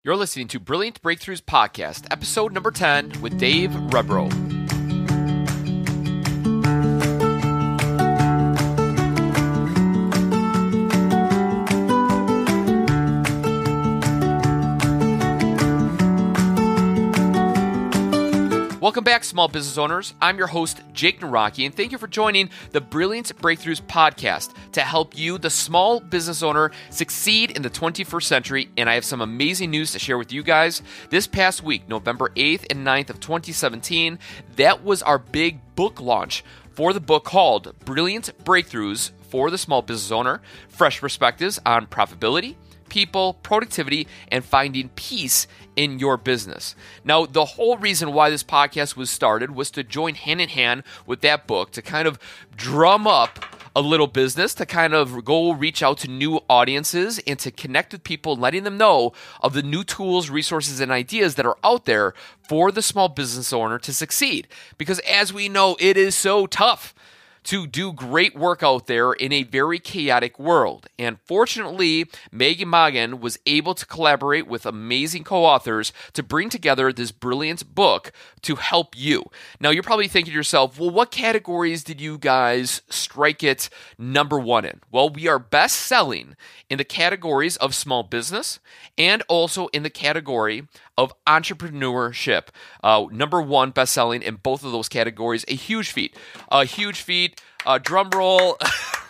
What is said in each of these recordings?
You're listening to Brilliant Breakthroughs Podcast, episode number 10 with Dave Rebro. Welcome back, small business owners. I'm your host, Jake Naraki, and thank you for joining the Brilliant Breakthroughs Podcast to help you, the small business owner, succeed in the 21st century. And I have some amazing news to share with you guys. This past week, November 8th and 9th of 2017, that was our big book launch for the book called Brilliant Breakthroughs for the Small Business Owner, Fresh Perspectives on Profitability, People, Productivity, and Finding Peace in your business. Now, the whole reason why this podcast was started was to join hand in hand with that book to kind of drum up a little business, to kind of go reach out to new audiences and to connect with people, letting them know of the new tools, resources, and ideas that are out there for the small business owner to succeed. Because as we know, it is so tough to do great work out there in a very chaotic world. And fortunately, Megan Magan was able to collaborate with amazing co-authors to bring together this brilliant book to help you. Now, you're probably thinking to yourself, well, what categories did you guys strike it number one in? Well, we are best selling in the categories of small business and also in the category of entrepreneurship. Number one best selling in both of those categories. A huge feat. Drum roll,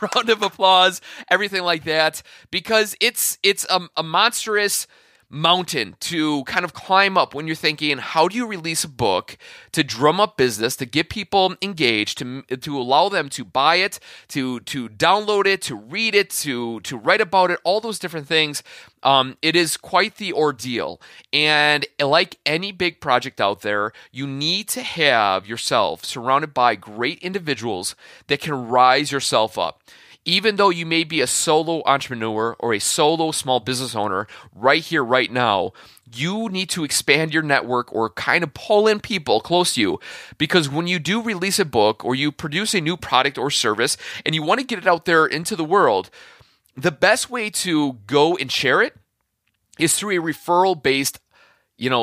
round of applause, everything like that, because it's a monstrous mountain to kind of climb up when you're thinking, how do you release a book to drum up business, to get people engaged, to allow them to buy it, to download it, to read it, to write about it, all those different things. It is quite the ordeal. And like any big project out there, you need to have yourself surrounded by great individuals that can rise yourself up. Even though you may be a solo entrepreneur or a solo small business owner right here, right now, you need to expand your network or kind of pull in people close to you. Because when you do release a book or you produce a new product or service and you want to get it out there into the world, the best way to go and share it is through a referral-based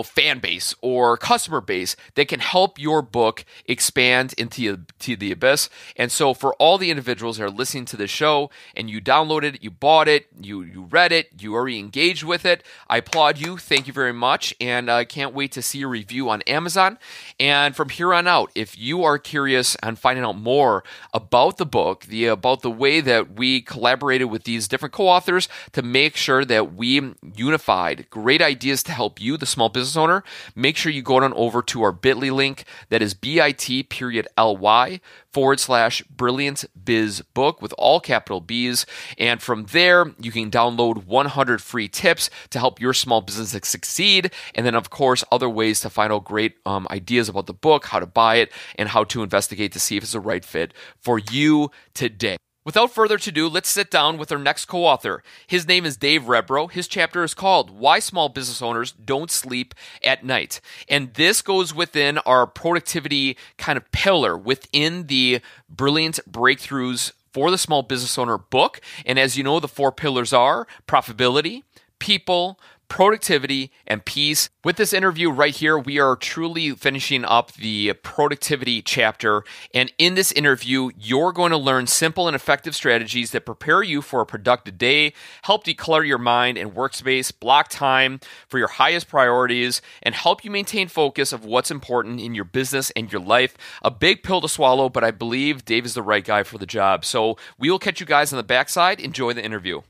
fan base or customer base that can help your book expand into the abyss. And so for all the individuals that are listening to this show and you downloaded it, you bought it, you read it, you already engaged with it, I applaud you. Thank you very much. And I can't wait to see your review on Amazon. And from here on out, if you are curious on finding out more about the book, about the way that we collaborated with these different co-authors to make sure that we unified great ideas to help you, the small business owner, make sure you go on over to our bit.ly link. That is bit.ly/brilliantbizbook with all capital B's. And from there, you can download 100 free tips to help your small business succeed. And then, of course, other ways to find out great ideas about the book, how to buy it, and how to investigate to see if it's the right fit for you today. Without further ado, let's sit down with our next co-author. His name is Dave Rebro. His chapter is called Why Small Business Owners Don't Sleep at Night. And this goes within our productivity kind of pillar within the Brilliant Breakthroughs for the Small Business Owner book. And as you know, the four pillars are profitability, people, productivity, and peace. With this interview right here, we are truly finishing up the productivity chapter. And in this interview, you're going to learn simple and effective strategies that prepare you for a productive day, help declutter your mind and workspace, block time for your highest priorities, and help you maintain focus of what's important in your business and your life. A big pill to swallow, but I believe Dave is the right guy for the job. So we will catch you guys on the backside. Enjoy the interview.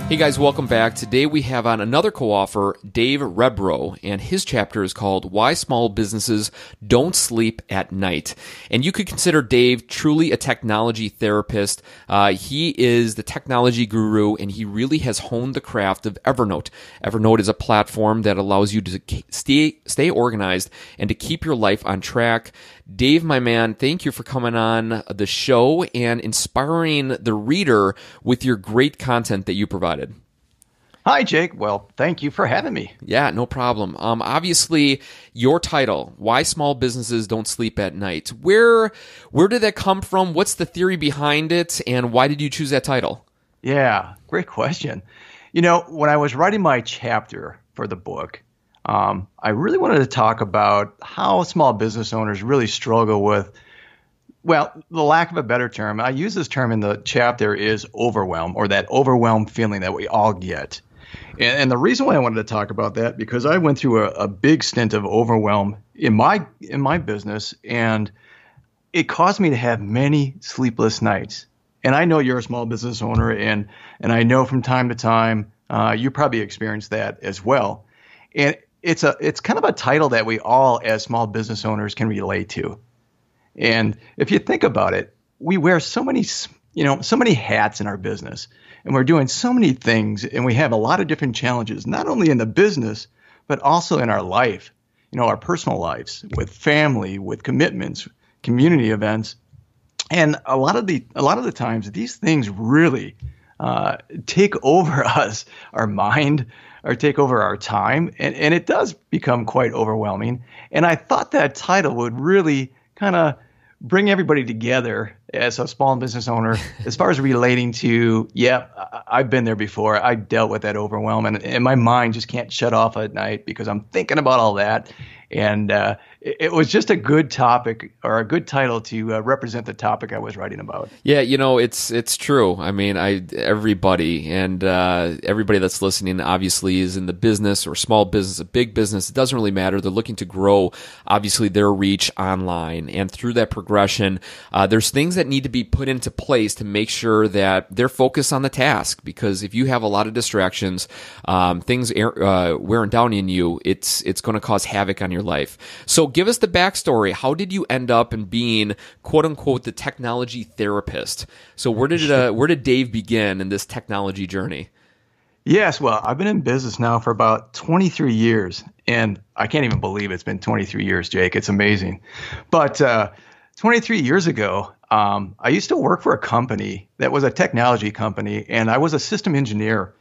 Hey guys, welcome back. Today we have on another co-author, Dave Rebro, and his chapter is called Why Small Businesses Don't Sleep at Night. And you could consider Dave truly a technology therapist. He is the technology guru, and he really has honed the craft of Evernote. Evernote is a platform that allows you to stay organized and to keep your life on track. Dave, my man, thank you for coming on the show and inspiring the reader with your great content that you provided. Hi, Jake. Well, thank you for having me. Yeah, no problem. Obviously, your title, Why Small Businesses Don't Sleep at Night. Where did that come from? What's the theory behind it? And why did you choose that title? Yeah, great question. When I was writing my chapter for the book, I really wanted to talk about how small business owners really struggle with, well, the lack of a better term. I use this term in the chapter is overwhelm, or that overwhelmed feeling that we all get. And the reason why I wanted to talk about that, because I went through a big stint of overwhelm in my business, and it caused me to have many sleepless nights. And I know you're a small business owner, and I know from time to time you probably experienced that as well. And it's kind of a title that we all, as small business owners, can relate to. And if you think about it, we wear so many hats in our business, and we're doing so many things, and we have a lot of different challenges, not only in the business, but also in our life, our personal lives, with family, with commitments, community events. And a lot of the times, these things really take over us, our mind, or take over our time, and it does become quite overwhelming. And I thought that title would really kind of bring everybody together as a small business owner as far as relating to, I've been there before. I dealt with that overwhelm, and my mind just can't shut off at night because I'm thinking about all that. And it was just a good topic, or a good title to represent the topic I was writing about. Yeah, it's true. I mean, everybody that's listening obviously is in the business or small business, a big business. It doesn't really matter. They're looking to grow, obviously, their reach online. And through that progression, there's things that need to be put into place to make sure that they're focused on the task. Because if you have a lot of distractions, things wearing down in you, it's going to cause havoc on your life. So give us the backstory. How did you end up in being, quote unquote, the technology therapist? So where did Dave begin in this technology journey? Yes, well, I've been in business now for about 23 years, and I can't even believe it's been 23 years, Jake. It's amazing. But 23 years ago, I used to work for a company that was a technology company, and I was a system engineer.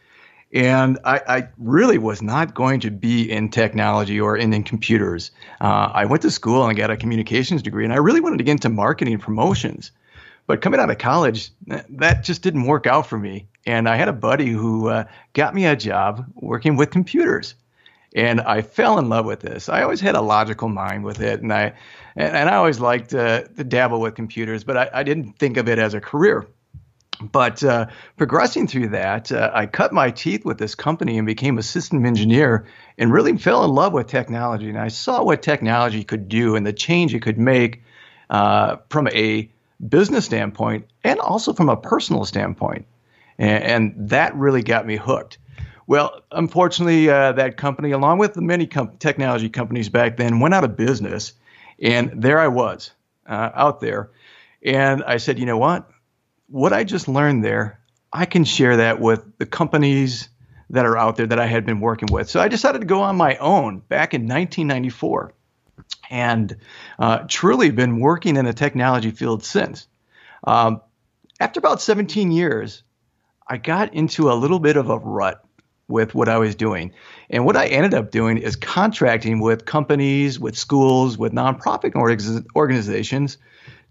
And I really was not going to be in technology or in computers. I went to school and I got a communications degree, and I really wanted to get into marketing and promotions. But coming out of college, that just didn't work out for me. And I had a buddy who got me a job working with computers. And I fell in love with this. I always had a logical mind with it, and I always liked to dabble with computers, but I didn't think of it as a career. But progressing through that, I cut my teeth with this company and became a system engineer and really fell in love with technology. And I saw what technology could do and the change it could make from a business standpoint and also from a personal standpoint. And that really got me hooked. Well, unfortunately, that company, along with the many technology companies back then, went out of business. And there I was out there. And I said, you know what I just learned there, I can share that with the companies that are out there that I had been working with. So I decided to go on my own back in 1994, and truly been working in the technology field since. After about 17 years, I got into a little bit of a rut with what I was doing. And what I ended up doing is contracting with companies, with schools, with nonprofit organizations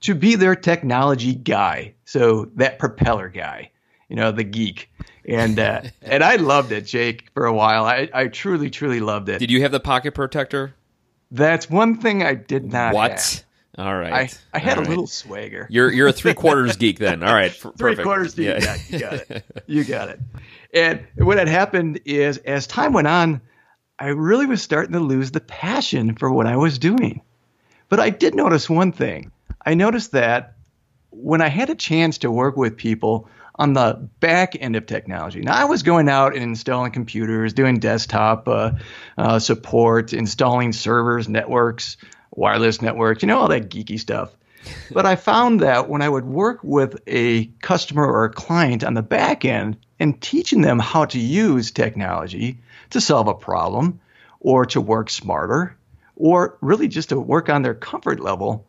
to be their technology guy. So that propeller guy, the geek. And I loved it, Jake, for a while. I truly, truly loved it. Did you have the pocket protector? That's one thing I did not have. All right. I had a little swagger. You're a 3/4 geek then. All right. Perfect. 3/4 geek. Yeah, you got it. You got it. And what had happened is, as time went on, I really was starting to lose the passion for what I was doing. But I did notice one thing. I noticed that when I had a chance to work with people on the back end of technology, now I was going out and installing computers, doing desktop support, installing servers, networks, wireless networks, all that geeky stuff. But I found that when I would work with a customer or a client on the back end and teaching them how to use technology to solve a problem or to work smarter or really just to work on their comfort level,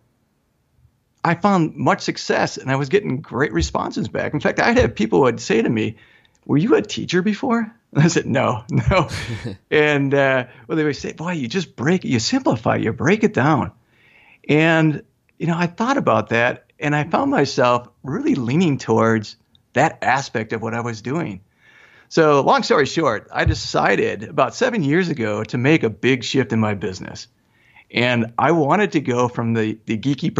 I found much success, and I was getting great responses back. In fact, I'd have people who would say to me, "Were you a teacher before?" And I said, no. And they would say, "Boy, you just you simplify, you break it down." And, I thought about that, and I found myself really leaning towards that aspect of what I was doing. So long story short, I decided about 7 years ago to make a big shift in my business. And I wanted to go from the geeky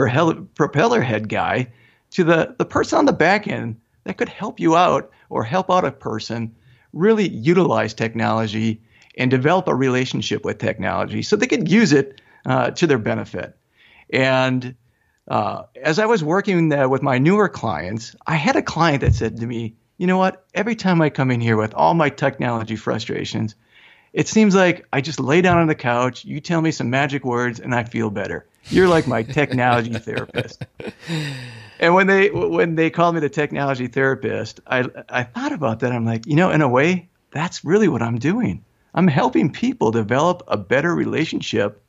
propeller head guy to the person on the back end that could help you out or help out a person really utilize technology and develop a relationship with technology so they could use it to their benefit. And as I was working with my newer clients, I had a client that said to me, you know what, every time I come in here with all my technology frustrations, it seems like I just lay down on the couch, you tell me some magic words, and I feel better. You're like my technology therapist. And when they called me the technology therapist, I thought about that. I'm like, in a way, that's really what I'm doing. I'm helping people develop a better relationship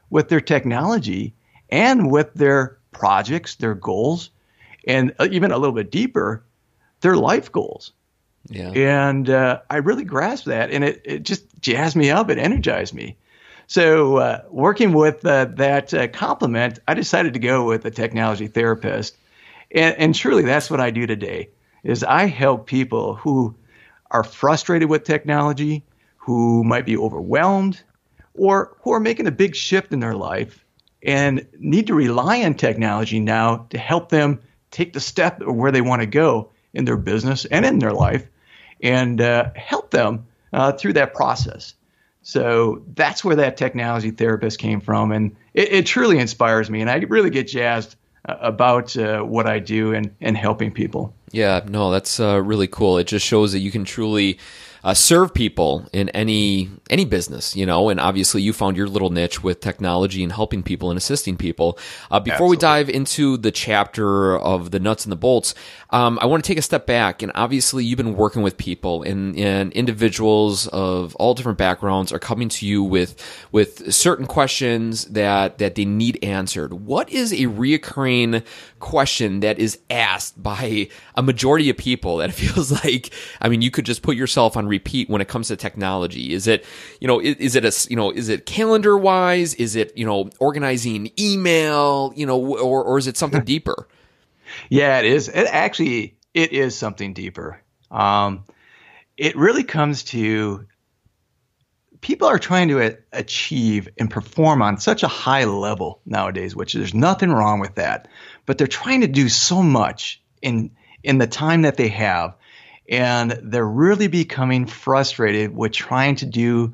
with their technology and with their projects, their goals, and even a little bit deeper, their life goals. Yeah. And I really grasped that, and it just jazzed me up. It energized me. So working with that complement, I decided to go with a technology therapist. And truly, that's what I do today, is I help people who are frustrated with technology, who might be overwhelmed, or who are making a big shift in their life and need to rely on technology now to help them take the step where they want to go in their business and in their life, and help them through that process. So that's where that technology therapist came from, and it truly inspires me, and I really get jazzed about what I do and helping people. Yeah, no, that's really cool. It just shows that you can truly serve people in any business, and obviously you found your little niche with technology and helping people and assisting people. Before Absolutely. we dive into the chapter of the nuts and the bolts, I want to take a step back, and obviously you've been working with people, and individuals of all different backgrounds are coming to you with certain questions that they need answered. What is a reoccurring question that is asked by a majority of people that it feels like, you could just put yourself on repeat when it comes to technology? Is it, is it calendar wise? Is it, organizing email, or is it something deeper? Yeah, it is. It is something deeper. It really comes to people are trying to achieve and perform on such a high level nowadays, which there's nothing wrong with that. But they're trying to do so much in the time that they have. And they're really becoming frustrated with trying to do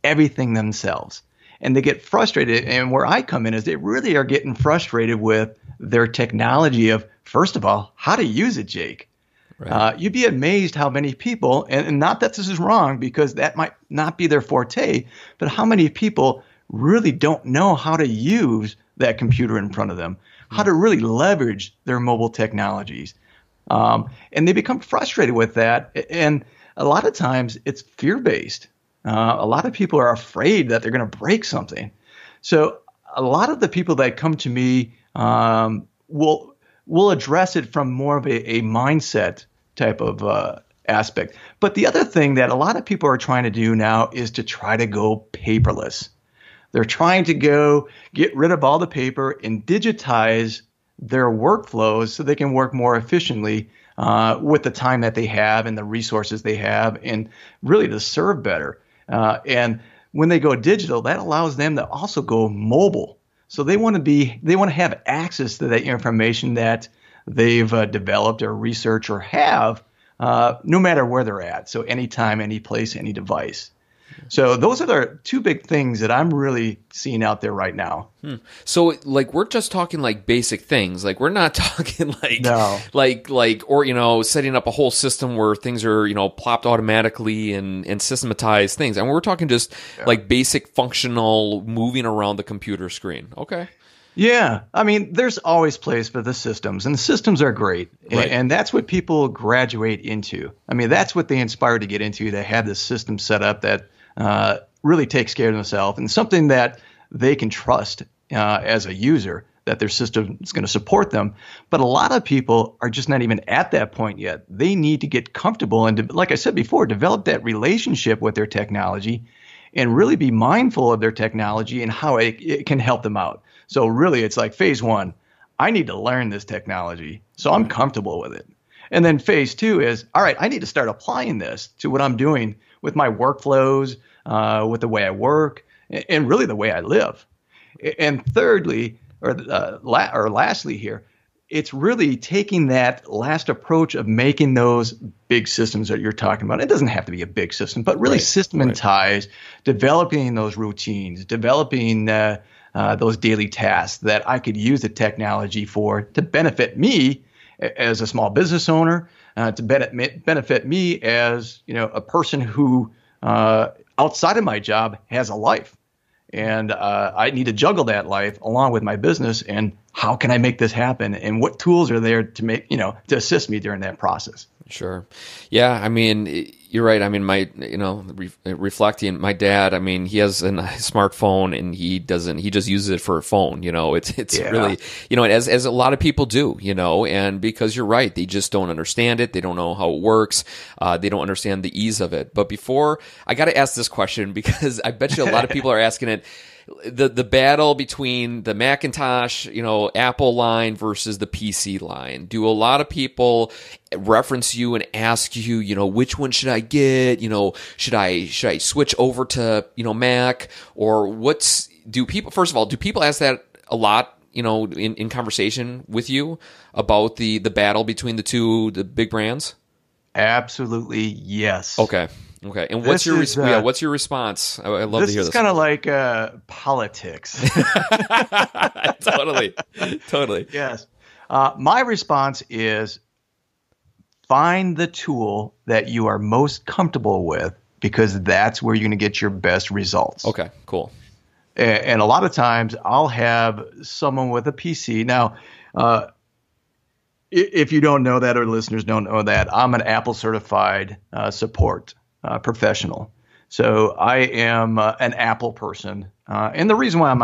everything themselves. And they get frustrated. And where I come in is they really are getting frustrated with their technology of, first of all, how to use it, Jake. Right. You'd be amazed how many people, and not that this is wrong because that might not be their forte, but how many people really don't know how to use that computer in front of them, how to really leverage their mobile technologies. And they become frustrated with that. And a lot of times it's fear-based. A lot of people are afraid that they're going to break something. So a lot of the people that come to me will address it from more of a mindset type of aspect. But the other thing that a lot of people are trying to do now is to try to go paperless. They're trying to go get rid of all the paper and digitize their workflows so they can work more efficiently with the time that they have and the resources they have, and really to serve better. And when they go digital, that allows them to also go mobile. So they want to have access to that information that they've developed or researched or have, no matter where they're at. So anytime, any place, any device. So those are the two big things that I'm really seeing out there right now. So we're just talking basic things. We're not talking or setting up a whole system where things are, plopped automatically and systematized things. And we're talking just basic functional moving around the computer screen. Okay. Yeah. There's always place for the systems, and the systems are great. Right. And that's what people graduate into. That's what they inspire to get into, to have this system set up that really takes care of themselves and something that they can trust as a user, that their system is going to support them. But a lot of people are just not even at that point yet. They need to get comfortable and, like I said before, develop that relationship with their technology and really be mindful of their technology and how it can help them out. So really, it's like phase one. I need to learn this technology, so I'm comfortable with it. And then phase two is, all right, I need to start applying this to what I'm doing with my workflows, with the way I work, and really the way I live. And thirdly, or lastly here, it's really taking that last approach of making those big systems that you're talking about. It doesn't have to be a big system, but really systematized, developing those routines, developing those daily tasks that I could use the technology for to benefit me as a small business owner, to benefit me as a person who outside of my job has a life. And I need to juggle that life along with my business. And how can I make this happen? And what tools are there to make, to assist me during that process? Sure. Yeah. I mean, you're right. I mean, reflecting, my dad, I mean, he has a smartphone and he just uses it for a phone, it's really, as a lot of people do, and because you're right, they just don't understand it. They don't know how it works. They don't understand the ease of it. But before, I got to ask this question because I bet you a lot of people are asking it. The battle between the Macintosh, Apple line versus the PC line. Do a lot of people reference you and ask you, which one should I get? Should I switch over to, Mac, or first of all, do people ask that a lot, in conversation with you about the battle between the big brands? Absolutely. Yes. Okay. And what's your response? I love to hear this. This is kind of like politics. Totally. Yes. My response is find the tool that you are most comfortable with, because that's where you're going to get your best results. Okay, cool. And a lot of times I'll have someone with a PC. Now, if you don't know that, or listeners don't know that, I'm an Apple certified support professional. So I am an Apple person. And the reason why I'm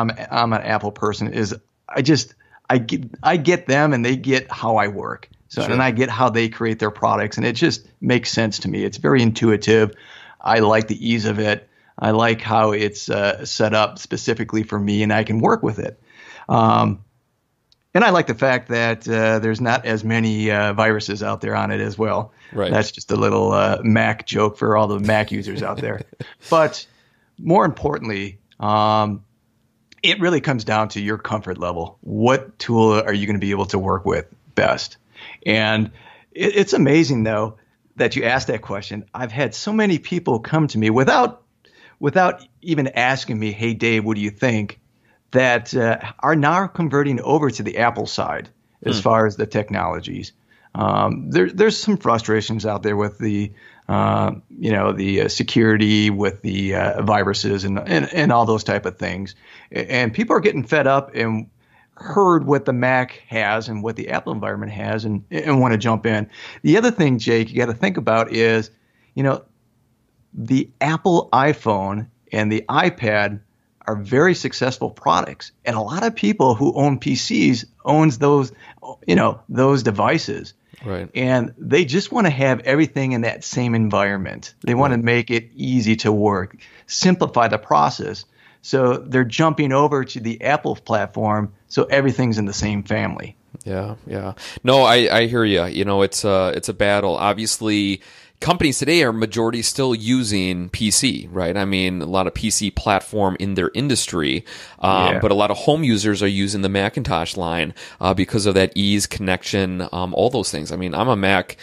an Apple person is I get them and they get how I work. So, sure. And I get how they create their products, and it just makes sense to me. It's very intuitive. I like the ease of it. I like how it's set up specifically for me, and I can work with it. And I like the fact that there's not as many viruses out there on it as well. Right. That's just a little Mac joke for all the Mac users out there. But more importantly, it really comes down to your comfort level. What tool are you going to be able to work with best? And it's amazing, though, that you asked that question. I've had so many people come to me without even asking me, hey, Dave, what do you think? That are now converting over to the Apple side as far as the technologies. There's some frustrations out there with the security, with the viruses and all those type of things. And people are getting fed up and heard what the Mac has and what the Apple environment has and want to jump in. The other thing, Jake, you got to think about is, the Apple iPhone and the iPad are very successful products. And a lot of people who own PCs owns those devices. Right. And they just want to have everything in that same environment. They want to make it easy to work, simplify the process. So they're jumping over to the Apple platform, so everything's in the same family. Yeah. No, I hear you. It's a battle. Obviously, companies today are majority still using PC, right? I mean, a lot of PC platform in their industry, but a lot of home users are using the Macintosh line because of that ease, connection, all those things. I mean, I'm a Mac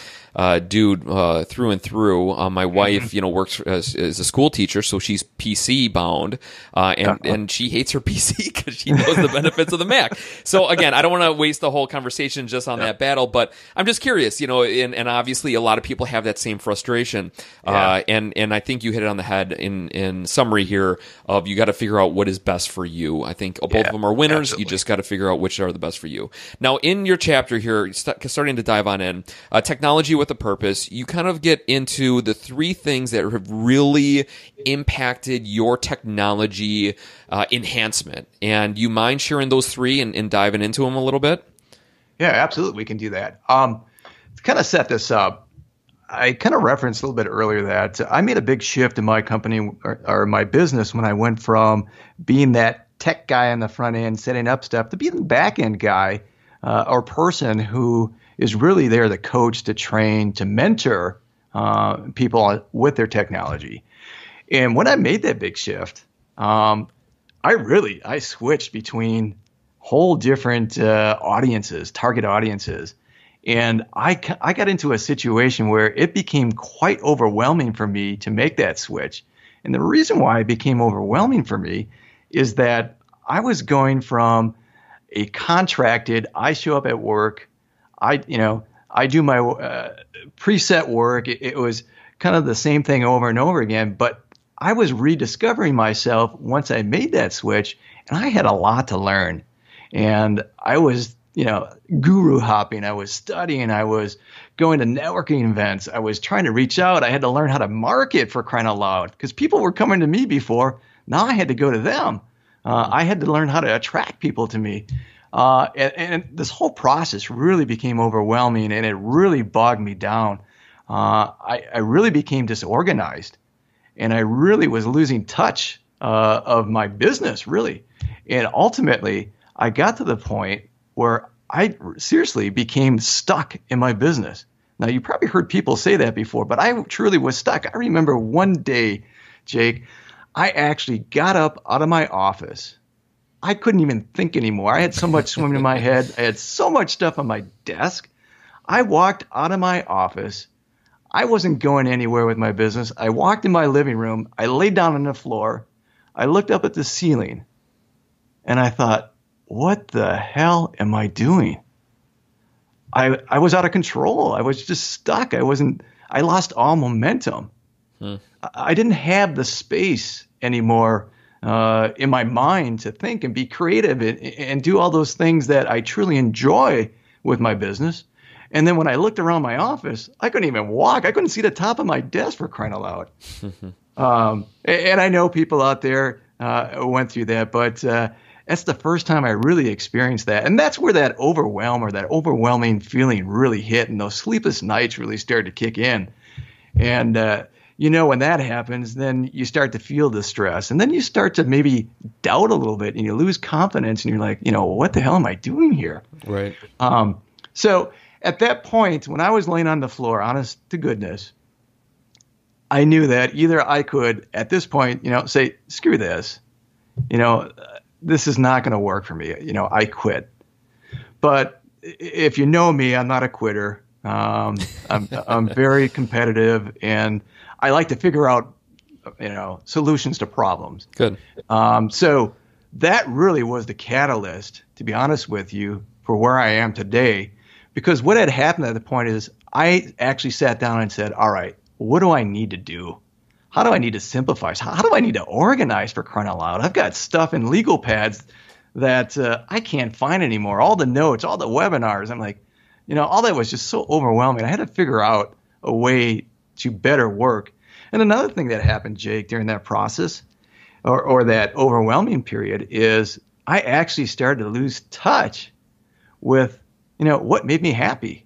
dude through and through. My wife, works as a school teacher, so she's PC bound, and she hates her PC because she knows the benefits of the Mac. So again, I don't want to waste the whole conversation just on that battle, but I'm just curious, and obviously a lot of people have that same frustration, and I think you hit it on the head in summary here of you got to figure out what is best for you. I think both of them are winners. Absolutely. You just got to figure out which are the best for you. Now, in your chapter here, starting to dive on in, technology with a purpose, you kind of get into the three things that have really impacted your technology enhancement. And you mind sharing those three and diving into them a little bit? Yeah, absolutely. We can do that. To kind of set this up, I kind of referenced a little bit earlier that I made a big shift in my company or my business when I went from being that tech guy on the front end setting up stuff to being the back end guy or person who is really there to coach, to train, to mentor people with their technology. And when I made that big shift, I switched between whole different audiences, target audiences. And I got into a situation where it became quite overwhelming for me to make that switch. And the reason why it became overwhelming for me is that I was going from a contracted, I show up at work, I do my preset work. It was kind of the same thing over and over again, but I was rediscovering myself once I made that switch, and I had a lot to learn. And I was, guru hopping. I was studying. I was going to networking events. I was trying to reach out. I had to learn how to market, for crying out loud, because people were coming to me before. Now I had to go to them. I had to learn how to attract people to me. And this whole process really became overwhelming, and it really bogged me down. I really became disorganized, and I really was losing touch of my business, really. And ultimately, I got to the point where I seriously became stuck in my business. Now, you probably heard people say that before, but I truly was stuck. I remember one day, Jake, I actually got up out of my office. I couldn't even think anymore. I had so much swimming in my head. I had so much stuff on my desk. I walked out of my office. I wasn't going anywhere with my business. I walked in my living room. I laid down on the floor. I looked up at the ceiling, and I thought, what the hell am I doing? I was out of control. I was just stuck. I lost all momentum. I didn't have the space anymore in my mind to think and be creative and do all those things that I truly enjoy with my business. And then when I looked around my office, I couldn't even walk. I couldn't see the top of my desk, for crying out loud. And I know people out there went through that, but that's the first time I really experienced that. And that's where that overwhelm or that overwhelming feeling really hit, and those sleepless nights really started to kick in. And, when that happens, then you start to feel the stress, and then you start to maybe doubt a little bit, and you lose confidence, and you're like, what the hell am I doing here? Right. So at that point, when I was laying on the floor, honest to goodness, I knew that either I could, at this point, say, screw this, this is not going to work for me. I quit. But if you know me, I'm not a quitter. I'm very competitive, and I like to figure out, solutions to problems. Good. So that really was the catalyst, to be honest with you, for where I am today. Because what had happened at the point is I actually sat down and said, all right, what do I need to do? How do I need to simplify? How do I need to organize, for crying out loud? I've got stuff in legal pads that I can't find anymore. All the notes, all the webinars. I'm like, all that was just so overwhelming. I had to figure out a way to better work. And another thing that happened, Jake, during that process or that overwhelming period is I actually started to lose touch with, what made me happy,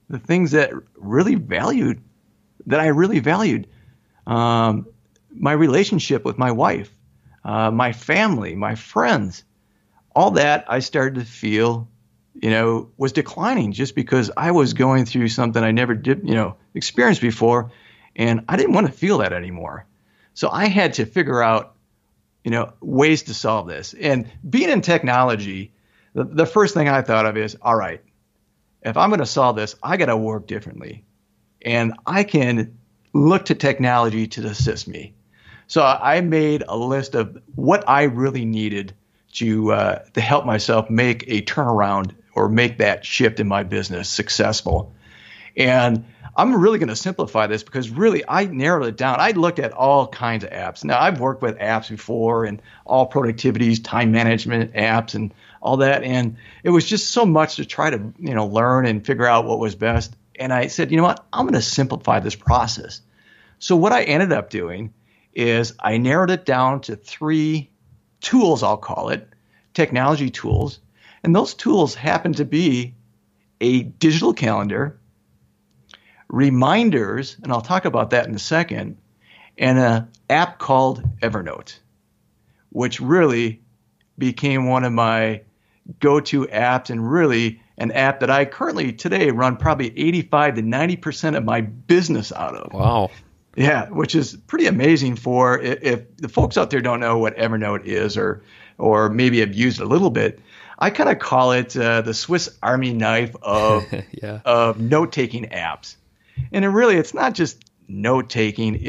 the things that I really valued. My relationship with my wife, my family, my friends, all that I started to feel, was declining just because I was going through something I never did, experience before, and I didn't want to feel that anymore. So I had to figure out, ways to solve this. And being in technology, the first thing I thought of is, all right, if I'm going to solve this, I got to work differently, and I can look to technology to assist me. So I made a list of what I really needed to help myself make a turnaround or make that shift in my business successful. And I'm really going to simplify this because really I narrowed it down. I looked at all kinds of apps. Now, I've worked with apps before and all productivities, time management apps and all that. And it was just so much to try to, learn and figure out what was best. And I said, what? I'm going to simplify this process. So what I ended up doing is I narrowed it down to 3 tools, I'll call it, technology tools. And those tools happen to be a digital calendar, reminders, and I'll talk about that in a second, and an app called Evernote, which really became one of my go-to apps and really an app that I currently today run probably 85 to 90% of my business out of. Wow. Yeah, which is pretty amazing for if the folks out there don't know what Evernote is or maybe have used it a little bit. I kind of call it the Swiss Army knife of of note-taking apps. And it's not just note-taking.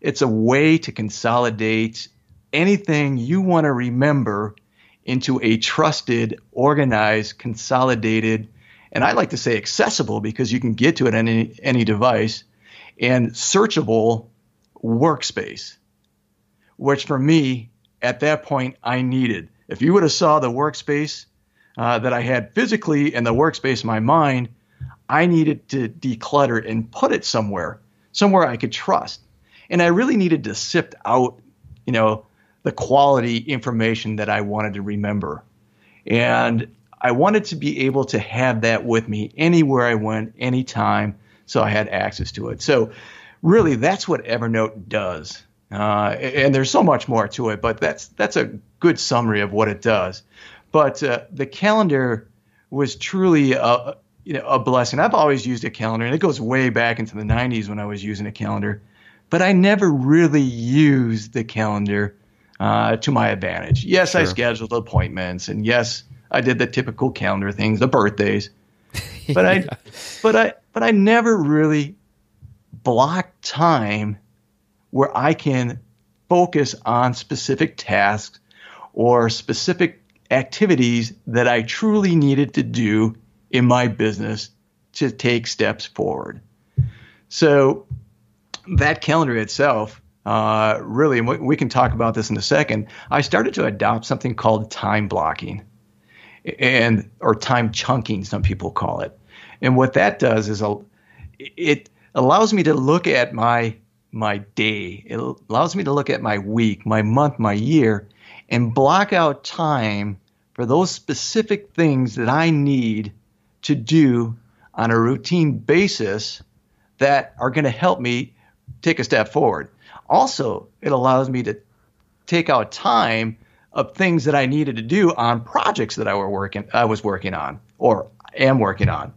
It's a way to consolidate anything you want to remember into a trusted, organized, consolidated, and I like to say accessible because you can get to it on any device, and searchable workspace, which for me, at that point, I needed. If you would have saw the workspace that I had physically and the workspace in my mind, I needed to declutter and put it somewhere I could trust. And I really needed to sift out, the quality information that I wanted to remember. And I wanted to be able to have that with me anywhere I went, anytime, so I had access to it. So really, that's what Evernote does. And there's so much more to it, but that's a good summary of what it does. But the calendar was truly a blessing. I've always used a calendar, and it goes way back into the 90s when I was using a calendar. But I never really used the calendar to my advantage. Yes, sure. I scheduled appointments, and yes, I did the typical calendar things, the birthdays. But I never really blocked time where I can focus on specific tasks or specific activities that I truly needed to do in my business to take steps forward. So that calendar itself, really, and we can talk about this in a second, I started to adopt something called time blocking or time chunking, some people call it. And what that does is it allows me to look at my day. It allows me to look at my week, my month, my year, and block out time for those specific things that I need to do on a routine basis that are going to help me take a step forward. Also, it allows me to take out time of things that I needed to do on projects that I was working on or am working on.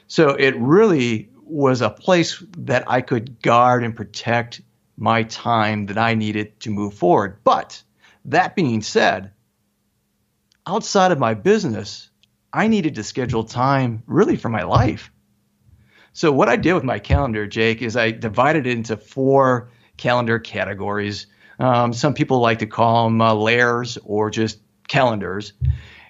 So it really was a place that I could guard and protect my time that I needed to move forward. But that being said, outside of my business, I needed to schedule time really for my life. So what I did with my calendar, Jake, is I divided it into 4 calendar categories. Some people like to call them layers or just calendars.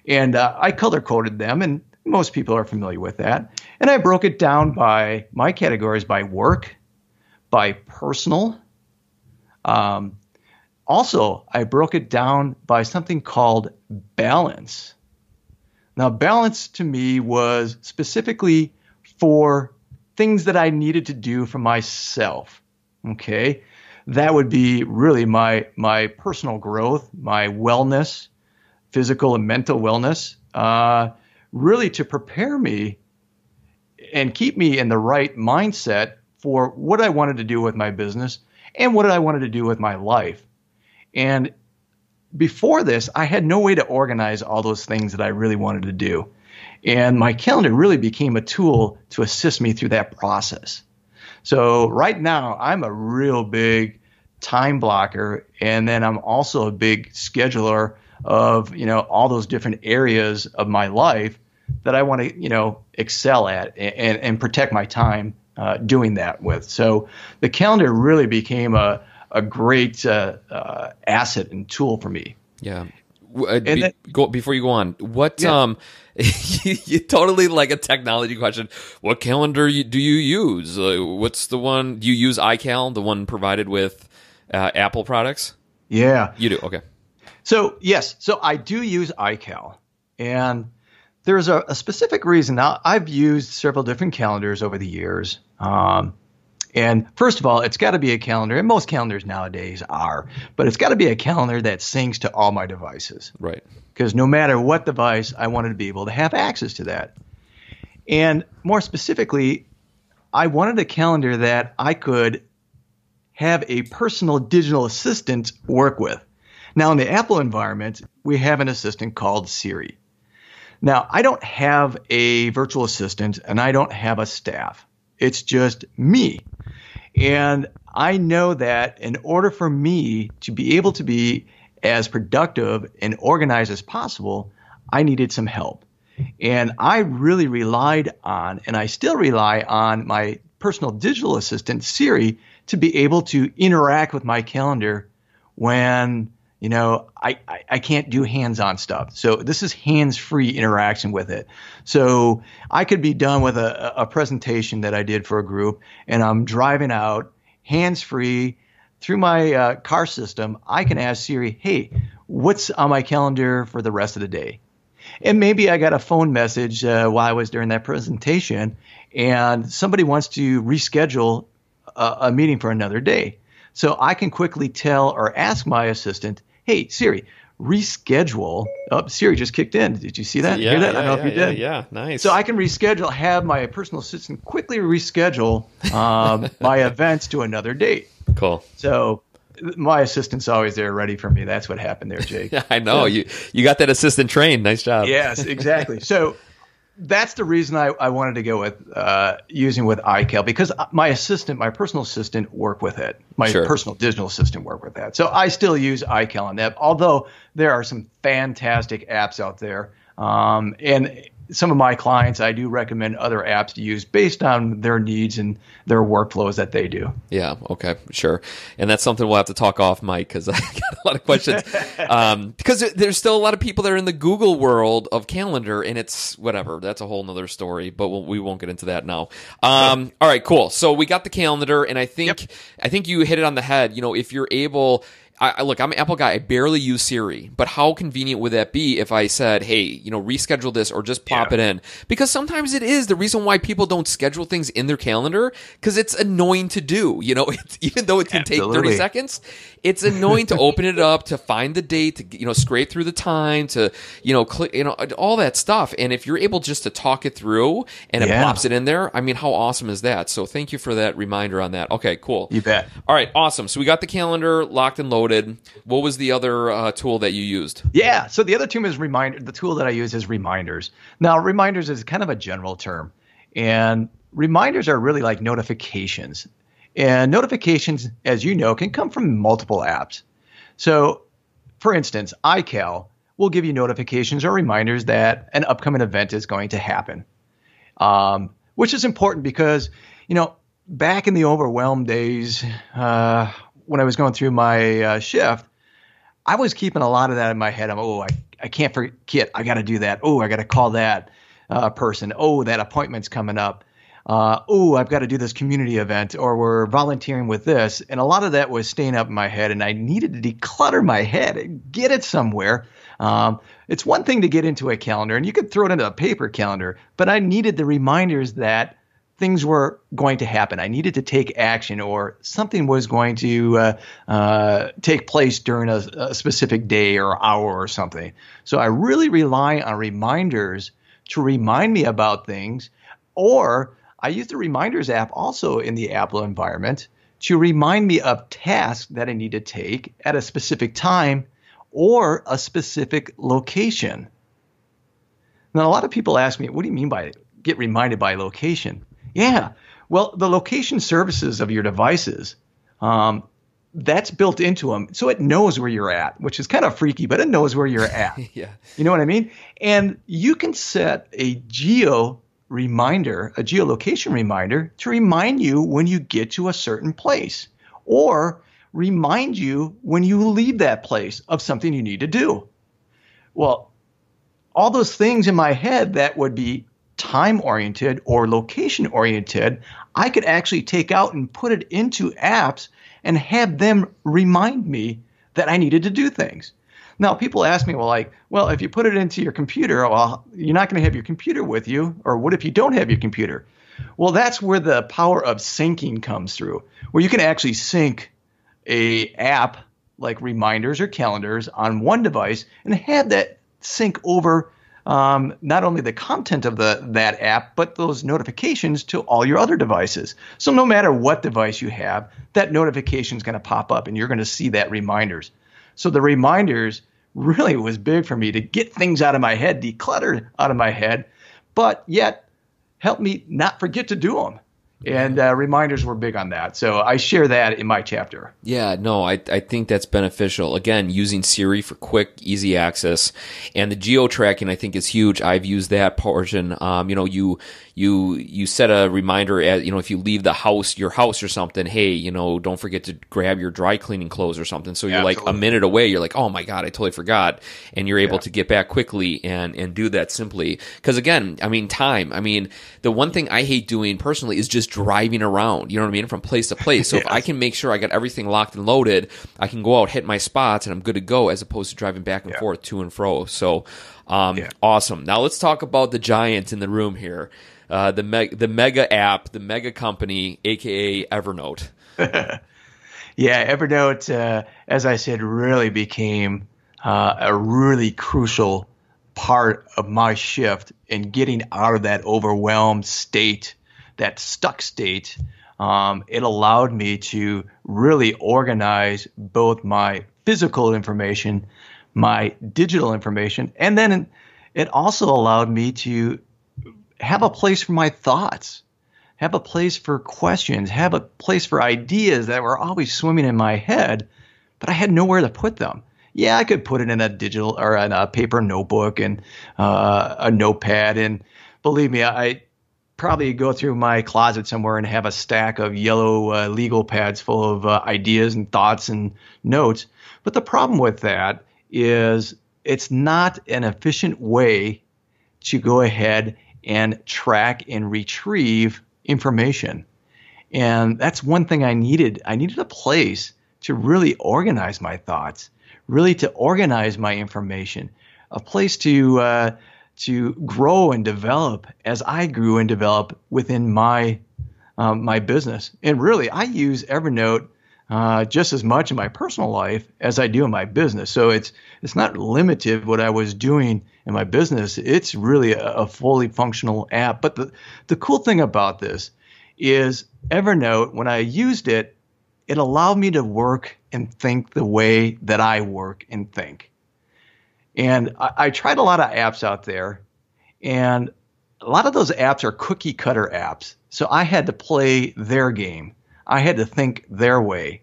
And I color-coded them, and most people are familiar with that. And I broke it down by my categories by work, by personal. Also, I broke it down by something called balance. Now, balance to me was specifically for things that I needed to do for myself. Okay, that would be really my personal growth, my wellness, physical and mental wellness, really to prepare me and keep me in the right mindset for what I wanted to do with my business and what I wanted to do with my life. And before this, I had no way to organize all those things that I really wanted to do. And my calendar really became a tool to assist me through that process. So right now, I'm a real big time blocker, and then I'm also a big scheduler of all those different areas of my life that I want to excel at and protect my time doing that with. So the calendar really became a great asset and tool for me. Yeah. Before you go on, what you totally like a technology question. What calendar do you use? What's the one? Do you use iCal, the one provided with Apple products? Yeah. You do? Okay. So, yes. So I do use iCal. And there's a specific reason. Now, I've used several different calendars over the years. And first of all, it's got to be a calendar, and most calendars nowadays are, but it's got to be a calendar that syncs to all my devices. Right. Because no matter what device, I wanted to be able to have access to that. And more specifically, I wanted a calendar that I could have a personal digital assistant work with. Now, in the Apple environment, we have an assistant called Siri. Now, I don't have a virtual assistant and I don't have a staff. It's just me. And I know that in order for me to be able to be as productive and organized as possible, I needed some help. And I really relied on, and I still rely on, my personal digital assistant, Siri, to be able to interact with my calendar when, I can't do hands-on stuff. So this is hands-free interaction with it. So I could be done with a presentation that I did for a group, and I'm driving out hands-free through my car system. I can ask Siri, hey, what's on my calendar for the rest of the day? And maybe I got a phone message while I was during that presentation, and somebody wants to reschedule a meeting for another day. So I can quickly tell or ask my assistant, hey, Siri, reschedule. Oh, Siri just kicked in. Did you see that? Yeah, hear that? Yeah, I don't know if you did. Yeah, nice. So I can reschedule, have my personal assistant quickly reschedule my events to another date. Cool. So my assistant's always there ready for me. That's what happened there, Jake. Yeah, I know. You got that assistant trained. Nice job. Yes, exactly. So that's the reason I wanted to go with using with iCal, because my assistant, my personal assistant, work with it. My personal digital assistant work with that. So I still use iCal on that, although there are some fantastic apps out there. And some of my clients, I do recommend other apps to use based on their needs and their workflows that they do. Yeah. Okay. Sure. And that's something we'll have to talk off, Mike, because I got a lot of questions. Because there's still a lot of people that are in the Google world of calendar, and it's whatever. That's a whole nother story, but we won't get into that now. All right. Cool. So we got the calendar, and I think you hit it on the head. If you're able. Look, I'm an Apple guy. I barely use Siri, but how convenient would that be if I said, hey, reschedule this or just pop it in? Because sometimes it is the reason why people don't schedule things in their calendar, because it's annoying to do. Even though it can take 30 seconds, it's annoying to open it up, to find the date, to, scrape through the time, to, click, all that stuff. And if you're able just to talk it through and it pops it in there, I mean, how awesome is that? So thank you for that reminder on that. Okay, cool. You bet. All right, awesome. So we got the calendar locked and loaded. What was the other tool that you used? Yeah, so the other tool is Reminder. The tool that I use is Reminders. Now, Reminders is kind of a general term, and reminders are really like notifications. And notifications, as you know, can come from multiple apps. So, for instance, iCal will give you notifications or reminders that an upcoming event is going to happen, which is important because, back in the overwhelmed days, when I was going through my shift, I was keeping a lot of that in my head. I can't forget. I got to do that. I got to call that person. That appointment's coming up. I've got to do this community event, or we're volunteering with this. And a lot of that was staying up in my head, and I needed to declutter my head and get it somewhere. It's one thing to get into a calendar, and you could throw it into a paper calendar, but I needed the reminders that things were going to happen. I needed to take action, or something was going to take place during a specific day or hour or something. So I really rely on reminders to remind me about things, or I use the Reminders app also in the Apple environment to remind me of tasks that I need to take at a specific time or a specific location. Now, a lot of people ask me, what do you mean by get reminded by location? Yeah, well, the location services of your devices, that's built into them. So it knows where you're at, which is kind of freaky, but it knows where you're at. Yeah. You know what I mean? And you can set a geolocation reminder to remind you when you get to a certain place, or remind you when you leave that place of something you need to do. Well, all those things in my head that would be time-oriented or location-oriented, I could actually take out and put it into apps and have them remind me that I needed to do things. Now, people ask me, well, if you put it into your computer, well, you're not going to have your computer with you, or what if you don't have your computer? Well, that's where the power of syncing comes through, where you can actually sync a app like Reminders or Calendars on one device and have that sync over not only the content of that app, but those notifications to all your other devices. So no matter what device you have, that notification is going to pop up and you're going to see that reminders. So the reminders really was big for me to get things out of my head, declutter out of my head, but yet help me not forget to do them. And reminders were big on that. So I share that in my chapter. Yeah, no, I think that's beneficial. Again, using Siri for quick, easy access. And the geo-tracking, I think, is huge. I've used that portion. You set a reminder at, if you leave your house or something, hey, don't forget to grab your dry cleaning clothes or something. So you're like a minute away. You're like, oh my God, I totally forgot. And you're able to get back quickly and do that simply. Because again, time. The one thing I hate doing personally is just driving around, from place to place. So if I can make sure I got everything locked and loaded, I can go out, hit my spots, and I'm good to go, as opposed to driving back and forth to and fro. So awesome. Now let's talk about the giant in the room here. The mega app, the mega company, aka Evernote. Evernote, as I said, really became a really crucial part of my shift in getting out of that overwhelmed state, that stuck state. It allowed me to really organize both my physical information, my digital information, and then it also allowed me to have a place for my thoughts, have a place for questions, have a place for ideas that were always swimming in my head, but I had nowhere to put them. Yeah, I could put it in a digital or in a paper notebook and a notepad. And believe me, I probably go through my closet somewhere and have a stack of yellow legal pads full of ideas and thoughts and notes. But the problem with that is it's not an efficient way to go ahead and track and retrieve information. And that's one thing I needed. I needed a place to really organize my thoughts, really to organize my information, a place to grow and develop as I grew and developed within my business. And really, I use Evernote just as much in my personal life as I do in my business. So it's not limited what I was doing in my business. It's really a fully functional app. But the cool thing about this is Evernote, when I used it, it allowed me to work and think the way that I work and think. And I tried a lot of apps out there, and a lot of those apps are cookie cutter apps. So I had to play their game. I had to think their way,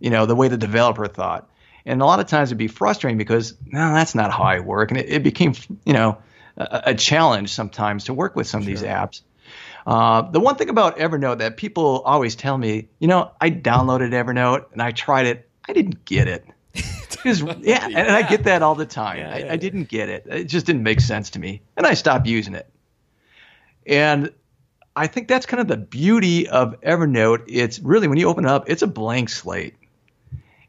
the way the developer thought. And a lot of times it'd be frustrating because, no, that's not how I work. And it became, a challenge sometimes to work with some of these apps. The one thing about Evernote that people always tell me, I downloaded Evernote and I tried it. I didn't get it. And I get that all the time. I didn't get it. It just didn't make sense to me. And I stopped using it. And I think that's kind of the beauty of Evernote. It's really, when you open it up, it's a blank slate.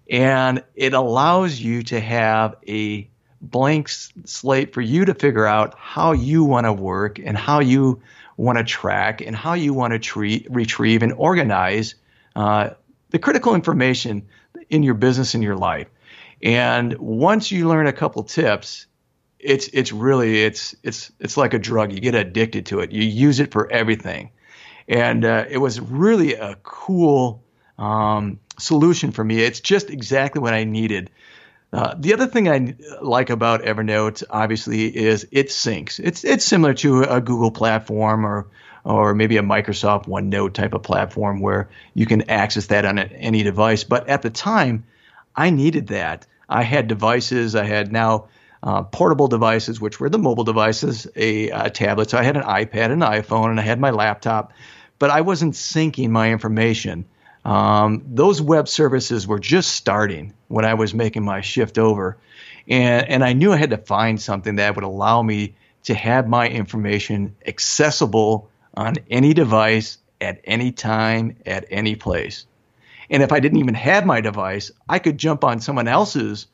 And it allows you to have a blank slate for you to figure out how you want to work and how you want to track and how you want to retrieve and organize the critical information in your business and your life. And once you learn a couple tips, it's like a drug. You get addicted to it. You use it for everything. And it was really a cool solution for me. It's just exactly what I needed. The other thing I like about Evernote, obviously, is it syncs. It's similar to a Google platform or maybe a Microsoft OneNote type of platform where you can access that on any device. But at the time, I needed that. I had devices. I had now portable devices, which were the mobile devices, a tablet. So I had an iPad, an iPhone, and I had my laptop. But I wasn't syncing my information. Those web services were just starting when I was making my shift over. And I knew I had to find something that would allow me to have my information accessible on any device at any time, at any place. And if I didn't even have my device, I could jump on someone else's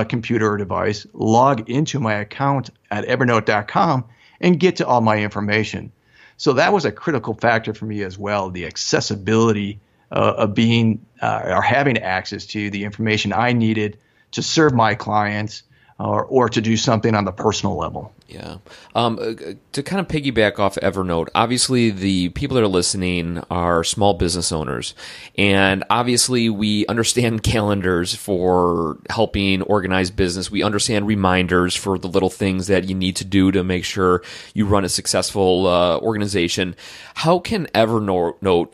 computer or device, log into my account at evernote.com, and get to all my information. So that was a critical factor for me as well, the accessibility of being or having access to the information I needed to serve my clients or to do something on the personal level. Yeah. To kind of piggyback off Evernote, obviously the people that are listening are small business owners. And obviously we understand calendars for helping organize business. We understand reminders for the little things that you need to do to make sure you run a successful organization. How can Evernote,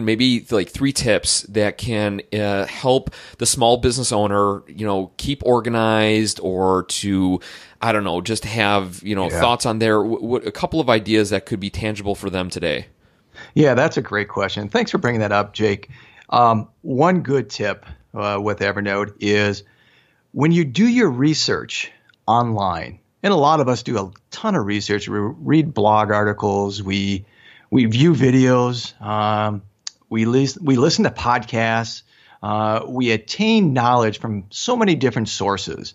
maybe like 3 tips that can help the small business owner, keep organized, or to, I don't know, just have, thoughts on there, a couple of ideas that could be tangible for them today? Yeah, that's a great question. Thanks for bringing that up, Jake. One good tip with Evernote is when you do your research online, and a lot of us do a ton of research, we read blog articles, we view videos, we listen to podcasts, we attain knowledge from so many different sources.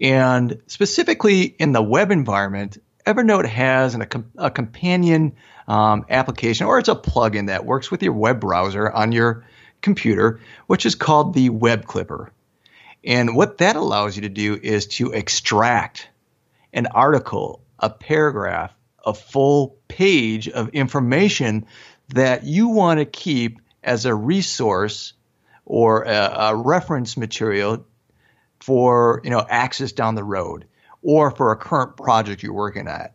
And specifically in the web environment, Evernote has a companion application, or it's a plugin that works with your web browser on your computer, which is called the Web Clipper. And what that allows you to do is to extract an article, a paragraph, a full page of information that you want to keep as a resource or a reference material for access down the road, or for a current project you're working at.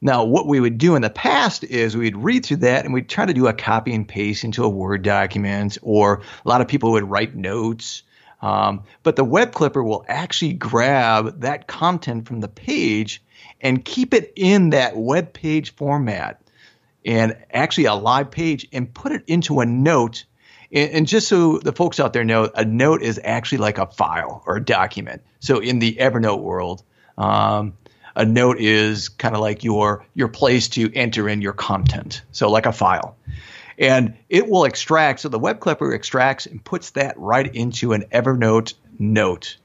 Now, what we would do in the past is we'd read through that and we'd try to do a copy and paste into a Word document, or a lot of people would write notes. But the Web Clipper will actually grab that content from the page and keep it in that web page format, and actually a live page, and put it into a note. And just so the folks out there know, a note is actually like a file or a document. So in the Evernote world, a note is kind of like your place to enter in your content. So like a file. And it will extract. So the Web Clipper extracts and puts that right into an Evernote note.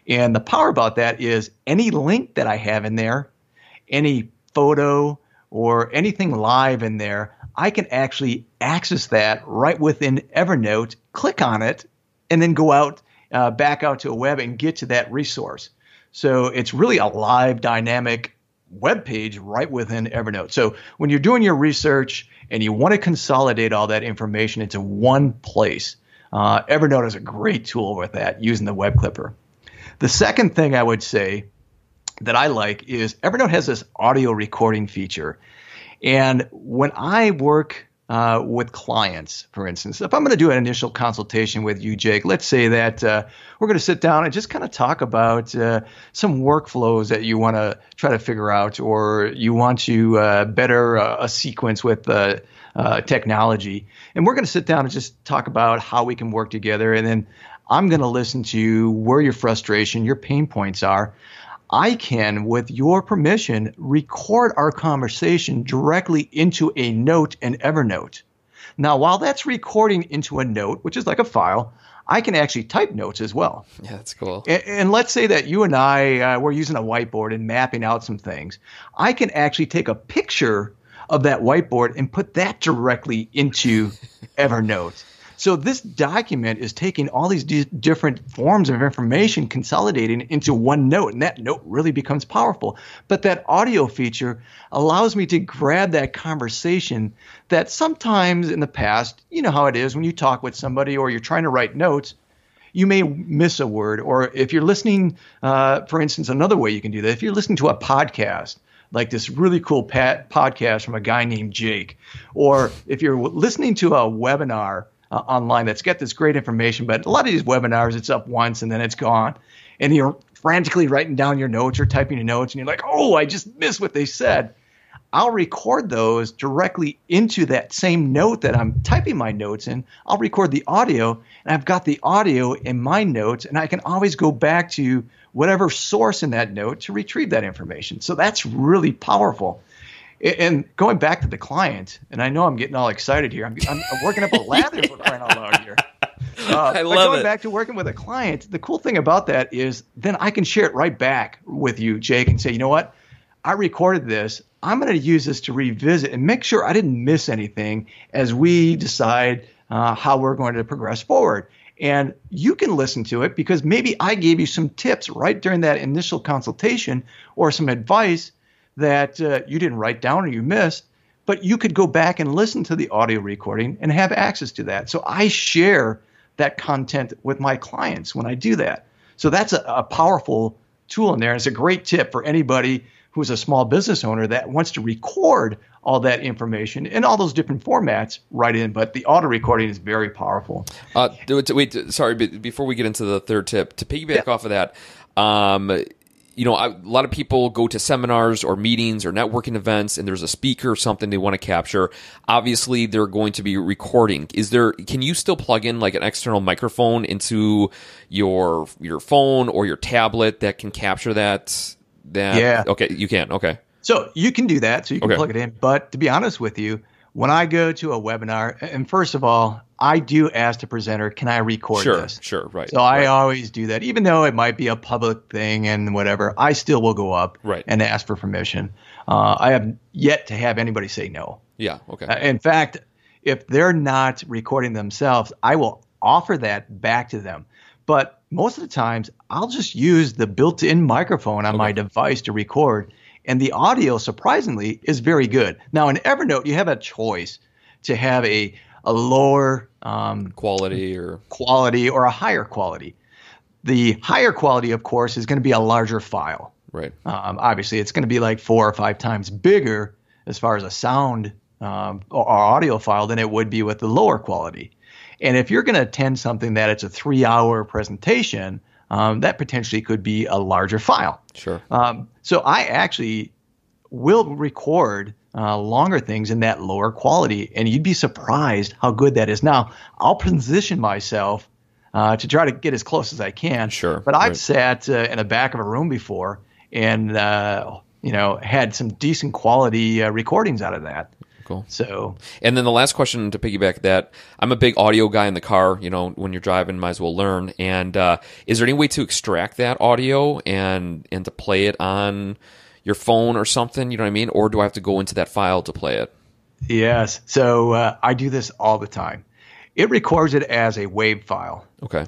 And the power about that is any link that I have in there, any photo or anything live in there, I can actually access that right within Evernote, click on it, and then go out, back out to a web and get to that resource. So it's really a live, dynamic web page right within Evernote. So when you're doing your research and you want to consolidate all that information into one place, Evernote is a great tool with that, using the Web Clipper. The second thing I would say that I like is Evernote has this audio recording feature. And when I work with clients, for instance, if I'm going to do an initial consultation with you, Jake, let's say that we're going to sit down and just kind of talk about some workflows that you want to try to figure out, or you want to better a sequence with technology. And we're going to sit down and just talk about how we can work together. And then I'm going to listen to where your frustration, your pain points are. I can, with your permission, record our conversation directly into a note in Evernote. Now, while that's recording into a note, which is like a file, I can actually type notes as well. Yeah, that's cool. And let's say that you and I were using a whiteboard and mapping out some things. I can actually take a picture of that whiteboard and put that directly into Evernote. So this document is taking all these different forms of information, consolidating into one note, and that note really becomes powerful. But that audio feature allows me to grab that conversation that sometimes in the past, you know how it is when you talk with somebody or you're trying to write notes, you may miss a word. Or if you're listening, for instance, another way you can do that, if you're listening to a podcast, like this really cool podcast from a guy named Jake, or if you're listening to a webinar online that's got this great information, but a lot of these webinars, it's up once and then it's gone. And you're frantically writing down your notes or typing your notes, and you're like, oh, I just missed what they said. I'll record those directly into that same note that I'm typing my notes in. I'll record the audio, and I've got the audio in my notes, and I can always go back to whatever source in that note to retrieve that information. So that's really powerful. And going back to the client, and I know I'm getting all excited here. I'm working up a lather for crying out loud here. I love going it. back to working with a client, the cool thing about that is then I can share it right back with you, Jake, and say, you know what? I recorded this. I'm going to use this to revisit and make sure I didn't miss anything as we decide how we're going to progress forward. And you can listen to it because maybe I gave you some tips right during that initial consultation or some advice that you didn't write down or you missed, but you could go back and listen to the audio recording and have access to that. So I share that content with my clients when I do that. So that's a powerful tool in there. It's a great tip for anybody who's a small business owner that wants to record all that information in all those different formats right in. But the auto recording is very powerful. Wait, sorry, but before we get into the third tip, to piggyback off of that, a lot of people go to seminars or meetings or networking events, and there's a speaker or something they want to capture. Obviously, they're going to be recording. Can you still plug in like an external microphone into your phone or your tablet that can capture that? Yeah. Okay, you can. Okay. So you can do that. So you can plug it in. But to be honest with you, when I go to a webinar, and first of all, I do ask the presenter, can I record this? Sure, right. So I always do that. Even though it might be a public thing and whatever, I still will go up and ask for permission. I have yet to have anybody say no. Yeah, okay. In fact, if they're not recording themselves, I will offer that back to them. But most of the times, I'll just use the built-in microphone on my device to record. And the audio, surprisingly, is very good. Now, in Evernote, you have a choice to have a lower quality or a higher quality. The higher quality, of course, is going to be a larger file. Right. Obviously, it's going to be like 4 or 5 times bigger as far as a sound or audio file than it would be with the lower quality. And if you're going to attend something that it's a 3-hour presentation, that potentially could be a larger file. Sure. So I actually will record longer things in that lower quality, and you'd be surprised how good that is. Now, I'll position myself to try to get as close as I can. Sure. But I've sat in the back of a room before and had some decent quality recordings out of that. Cool. So, and then the last question to piggyback that, I'm a big audio guy in the car. When you're driving, might as well learn. And is there any way to extract that audio and to play it on your phone or something? You know what I mean? Or do I have to go into that file to play it? Yes. So I do this all the time. It records it as a WAV file. Okay.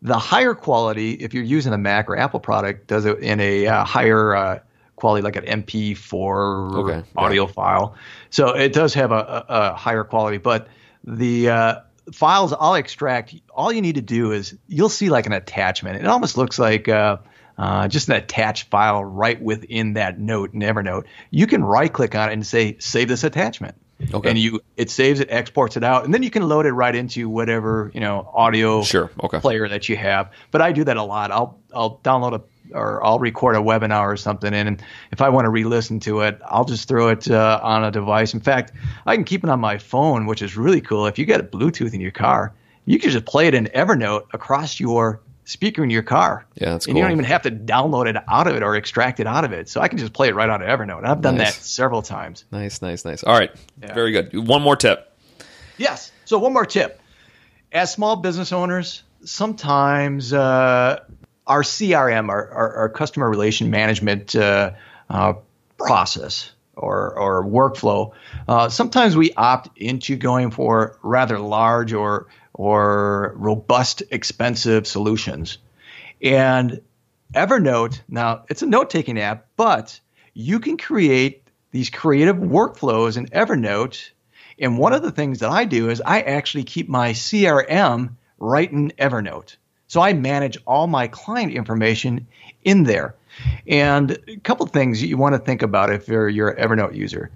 The higher quality, if you're using a Mac or Apple product, does it in a higher quality, like an MP4 audio file. So it does have a higher quality, but the files I'll extract, all you need to do is you'll see like an attachment. It almost looks like just an attached file right within that note in Evernote. You can right click on it and say, save this attachment. Okay. And it saves it, exports it out, and then you can load it right into whatever audio player that you have. But I do that a lot. I'll download or I'll record a webinar or something, and if I want to re-listen to it, I'll just throw it on a device. In fact, I can keep it on my phone, which is really cool. If you got Bluetooth in your car, you can just play it in Evernote across your speaker in your car. Yeah, that's cool. And you don't even have to download it out of it or extract it out of it. So I can just play it right out of Evernote. And I've done that several times. Nice. All right. Yeah. Very good. One more tip. Yes. So one more tip. As small business owners, sometimes our CRM, our customer relation management process or workflow, sometimes we opt into going for rather large or robust, expensive solutions. And Evernote, now it's a note-taking app, but you can create these creative workflows in Evernote. And one of the things that I do is I actually keep my CRM right in Evernote. So I manage all my client information in there. And a couple of things you want to think about if you're an Evernote user.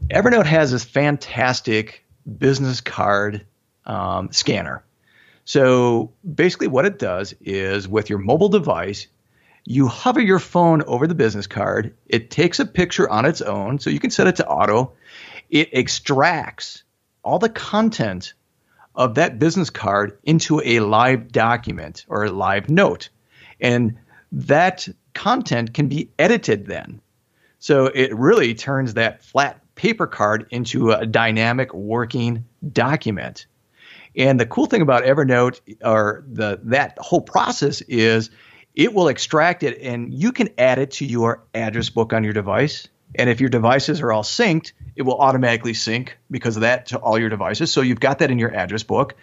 Evernote has this fantastic business card scanner. So basically what it does is with your mobile device, you hover your phone over the business card. It takes a picture on its own, so you can set it to auto. It extracts all the content of that business card into a live document or a live note. And that content can be edited then. So it really turns that flat paper card into a dynamic working document. And the cool thing about Evernote or that whole process is it will extract it and you can add it to your address book on your device. And if your devices are all synced, it will automatically sync because of that to all your devices. So you've got that in your address book.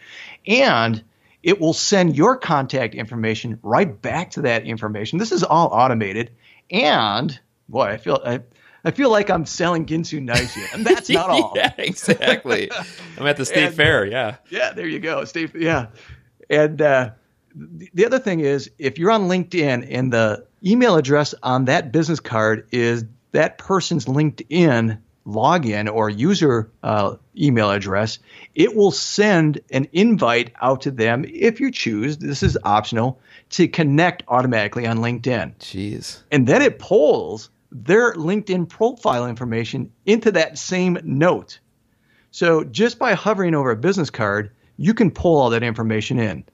And it will send your contact information right back to that information. This is all automated. And boy, I feel like I'm selling Ginsu knives here, and that's not all. Yeah, exactly. I'm at the state fair. Yeah. Yeah, there you go. Yeah. And the other thing is, if you're on LinkedIn and the email address on that business card is that person's LinkedIn login or user email address, it will send an invite out to them if you choose. This is optional to connect automatically on LinkedIn. Jeez. And then it pulls their LinkedIn profile information into that same note. So just by hovering over a business card, you can pull all that information in.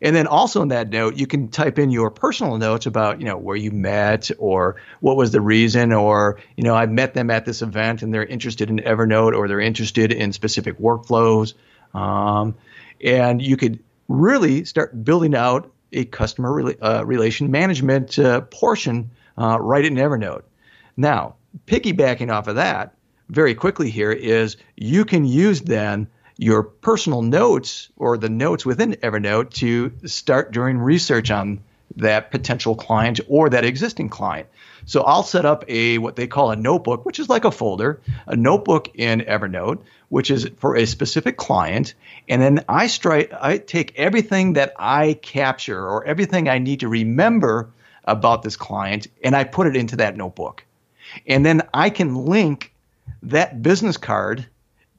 And then also in that note, you can type in your personal notes about, where you met or what was the reason, or, I met them at this event and they're interested in Evernote or they're interested in specific workflows. And you could really start building out a customer relation management portion right in Evernote. Now, piggybacking off of that very quickly here is you can use then your personal notes or the notes within Evernote to start doing research on that potential client or that existing client. So I'll set up what they call a notebook, which is like a folder, a notebook in Evernote, which is for a specific client. And then I take everything that I capture or everything I need to remember about this client, and I put it into that notebook. And then I can link that business card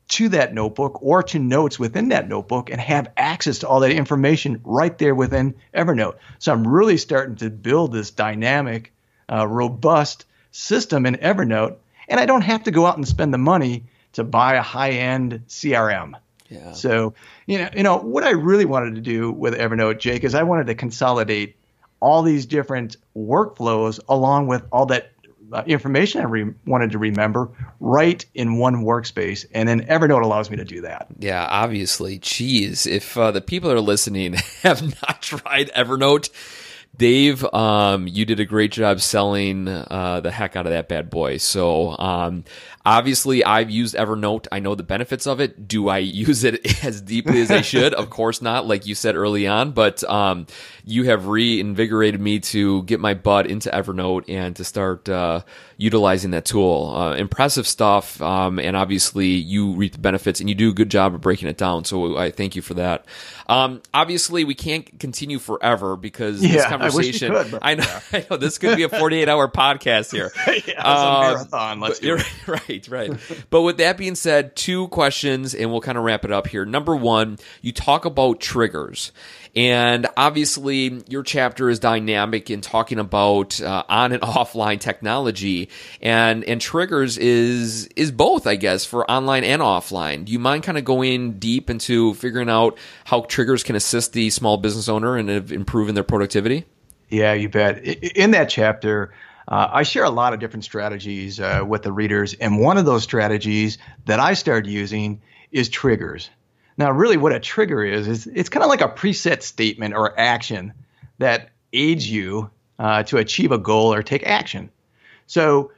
to that notebook or to notes within that notebook and have access to all that information right there within Evernote. So I'm really starting to build this dynamic, robust system in Evernote, and I don't have to go out and spend the money to buy a high-end CRM. Yeah. So, what I really wanted to do with Evernote, Jake, is I wanted to consolidate all these different workflows along with all that information I wanted to remember right in one workspace. And then Evernote allows me to do that. Yeah, obviously. Geez, if the people that are listening have not tried Evernote, Dave, you did a great job selling the heck out of that bad boy. So obviously, I've used Evernote. I know the benefits of it. Do I use it as deeply as I should? Of course not, like you said early on. But you have reinvigorated me to get my butt into Evernote and to start utilizing that tool. Impressive stuff. And obviously, you reap the benefits, and you do a good job of breaking it down. So I thank you for that. Obviously, we can't continue forever because this conversation. I wish you could, but, I know this could be a 48-hour podcast here. It's a marathon. Let's do it. Right. But with that being said, 2 questions, and we'll kind of wrap it up here. Number 1, you talk about triggers. And obviously, your chapter is dynamic in talking about on and offline technology, and triggers is both, I guess, for online and offline. Do you mind kind of going deep into figuring out how triggers can assist the small business owner in improving their productivity? Yeah, you bet. In that chapter, I share a lot of different strategies with the readers, and one of those strategies that I started using is triggers. Now, really what a trigger is it's kind of like a preset statement or action that aids you to achieve a goal or take action. So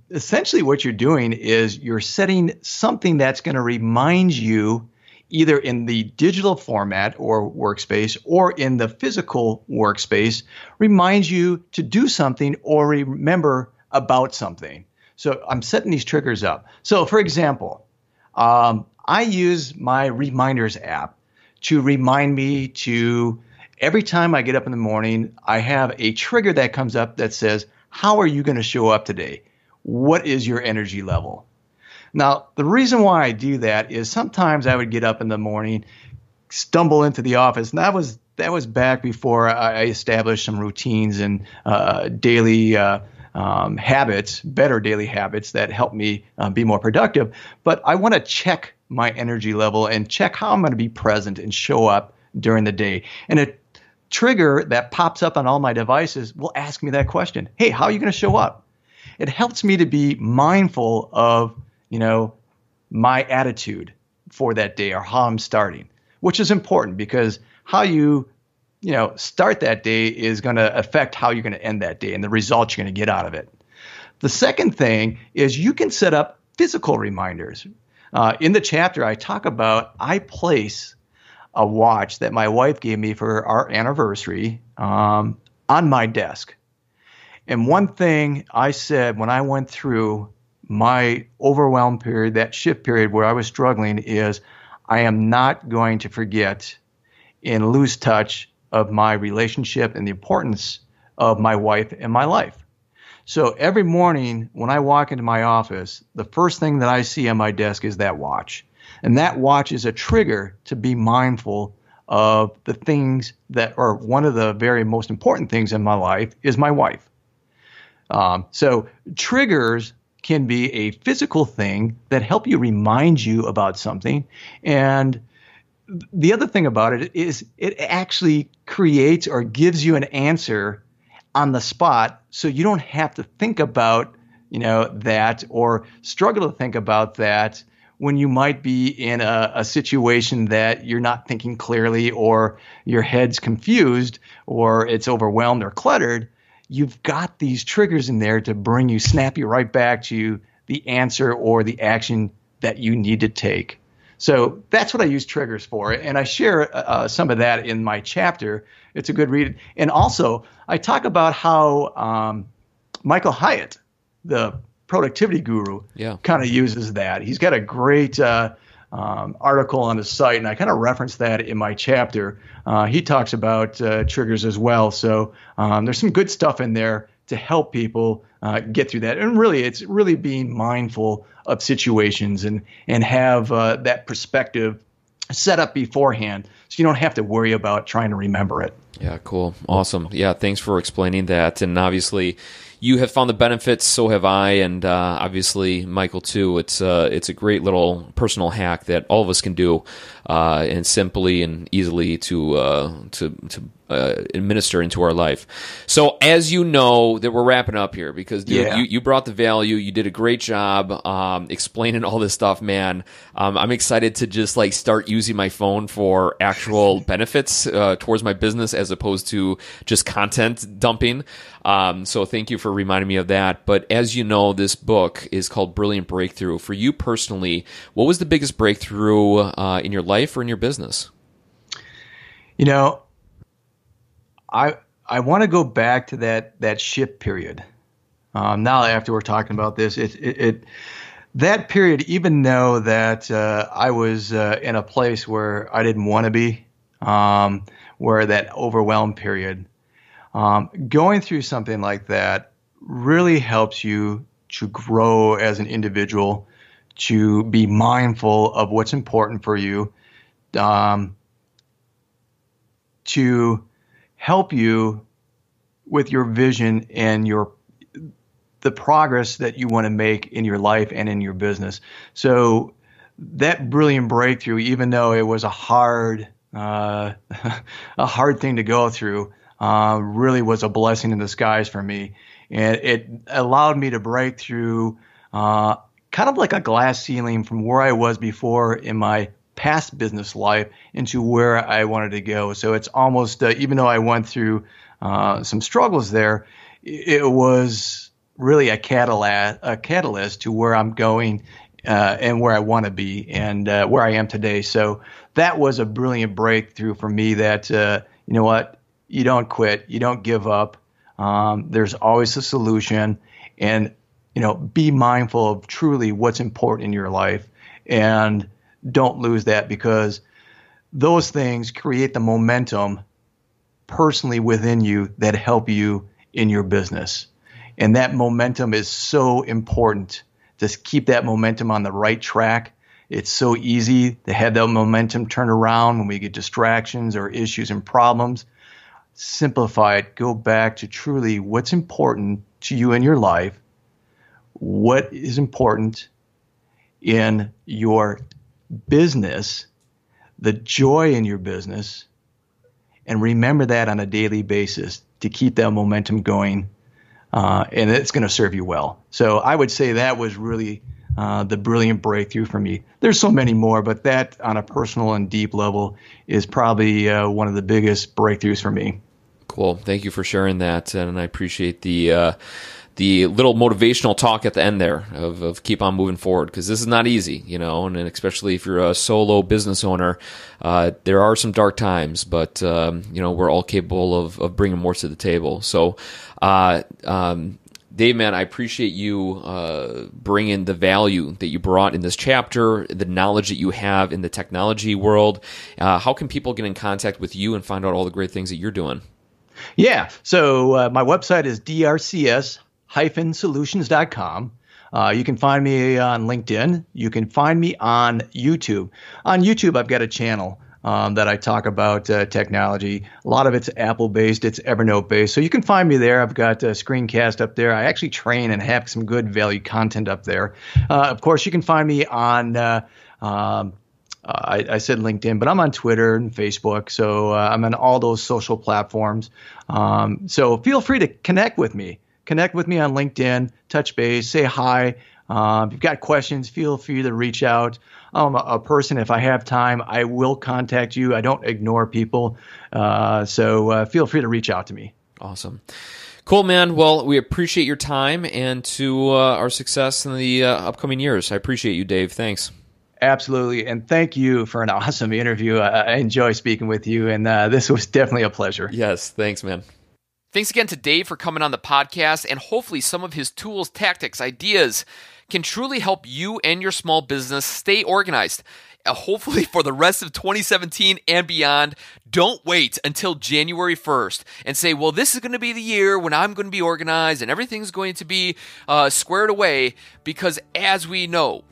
essentially what you're doing is you're setting something that's going to remind you either in the digital format or workspace or in the physical workspace, reminds you to do something or remember about something. So I'm setting these triggers up. So for example, I use my Reminders app to remind me to, every time I get up in the morning, I have a trigger that comes up that says, how are you going to show up today? What is your energy level? Now, the reason why I do that is sometimes I would get up in the morning, stumble into the office, and that was back before I established some routines and daily habits, better daily habits that help me be more productive. But I want to check my energy level and check how I'm going to be present and show up during the day. And a trigger that pops up on all my devices will ask me that question. Hey, how are you going to show up? It helps me to be mindful of, my attitude for that day or how I'm starting, which is important because how you start that day is going to affect how you're going to end that day and the results you're going to get out of it. The second thing is you can set up physical reminders. In the chapter, I talk about I place a watch that my wife gave me for our anniversary on my desk. And one thing I said when I went through my overwhelm period, that shift period where I was struggling, is I am not going to forget and lose touch of my relationship and the importance of my wife in my life. So every morning when I walk into my office, the first thing that I see on my desk is that watch. And that watch is a trigger to be mindful of the things that are one of the very most important things in my life is my wife. So triggers can be a physical thing that help you remind you about something. And the other thing about it is it actually creates or gives you an answer on the spot, so you don't have to think about, that or struggle to think about that when you might be in a situation that you're not thinking clearly or your head's confused or it's overwhelmed or cluttered. You've got these triggers in there to snap you right back to the answer or the action that you need to take. So that's what I use triggers for. And I share some of that in my chapter. It's a good read. And also, I talk about how Michael Hyatt, the productivity guru, kind of uses that. He's got a great article on his site, and I kind of reference that in my chapter. He talks about triggers as well. So there's some good stuff in there to help people get through that. And really, it's really being mindful of situations and have that perspective set up beforehand so you don't have to worry about trying to remember it. Yeah, cool. Awesome. Yeah, thanks for explaining that. And obviously, you have found the benefits, so have I, and obviously Michael too. It's a great little personal hack that all of us can do, and simply and easily to administer into our life. So as you know, that we're wrapping up here because dude, you brought the value. You did a great job explaining all this stuff, man. I'm excited to just start using my phone for actual benefits towards my business as opposed to just content dumping. So thank you for reminding me of that. But as you know, this book is called Brilliant Breakthrough. For you personally, what was the biggest breakthrough in your life or in your business? I want to go back to that shift period. Now, after we're talking about this, that period, even though that I was in a place where I didn't want to be, where that overwhelmed period, going through something like that really helps you to grow as an individual, to be mindful of what's important for you, to help you with your vision and the progress that you want to make in your life and in your business. So that brilliant breakthrough, even though it was a hard thing to go through, really was a blessing in disguise for me. And it allowed me to break through kind of like a glass ceiling from where I was before in my past business life into where I wanted to go. So it's almost, even though I went through some struggles there, it was really a catalyst to where I'm going and where I want to be and where I am today. So that was a brilliant breakthrough for me that, you know what, you don't quit, you don't give up. There's always a solution, and, be mindful of truly what's important in your life and don't lose that, because those things create the momentum personally within you that help you in your business. And that momentum is so important. Just keep that momentum on the right track. It's so easy to have that momentum turn around when we get distractions or issues and problems. Simplify it. Go back to truly what's important to you in your life. What is important in your business, the joy in your business, and remember that on a daily basis to keep that momentum going, and it's going to serve you well. So I would say that was really the brilliant breakthrough for me. There's so many more, but that on a personal and deep level is probably one of the biggest breakthroughs for me. Cool. Thank you for sharing that, and I appreciate the the little motivational talk at the end there of keep on moving forward, because this is not easy, and especially if you're a solo business owner, there are some dark times, but we're all capable of bringing more to the table. So, Dave, man, I appreciate you bringing the value that you brought in this chapter, the knowledge that you have in the technology world. How can people get in contact with you and find out all the great things that you're doing? Yeah. So my website is drcs-solutions.com. You can find me on LinkedIn. You can find me on YouTube. On YouTube, I've got a channel that I talk about technology. A lot of it's Apple-based, it's Evernote-based. So you can find me there. I've got a screencast up there. I actually train and have some good value content up there. Of course, you can find me on, I said LinkedIn, but I'm on Twitter and Facebook. So I'm on all those social platforms. So feel free to connect with me. Connect with me on LinkedIn, touch base, say hi. If you've got questions, feel free to reach out. I'm a person, if I have time, I will contact you. I don't ignore people. So feel free to reach out to me. Awesome. Cool, man. Well, we appreciate your time and to our success in the upcoming years. I appreciate you, Dave. Thanks. Absolutely. And thank you for an awesome interview. I enjoy speaking with you, and this was definitely a pleasure. Yes. Thanks, man. Thanks again to Dave for coming on the podcast, and hopefully some of his tools, tactics, ideas can truly help you and your small business stay organized. Hopefully for the rest of 2017 and beyond. Don't wait until January 1st and say, well, this is going to be the year when I'm going to be organized and everything's going to be squared away, because as we know,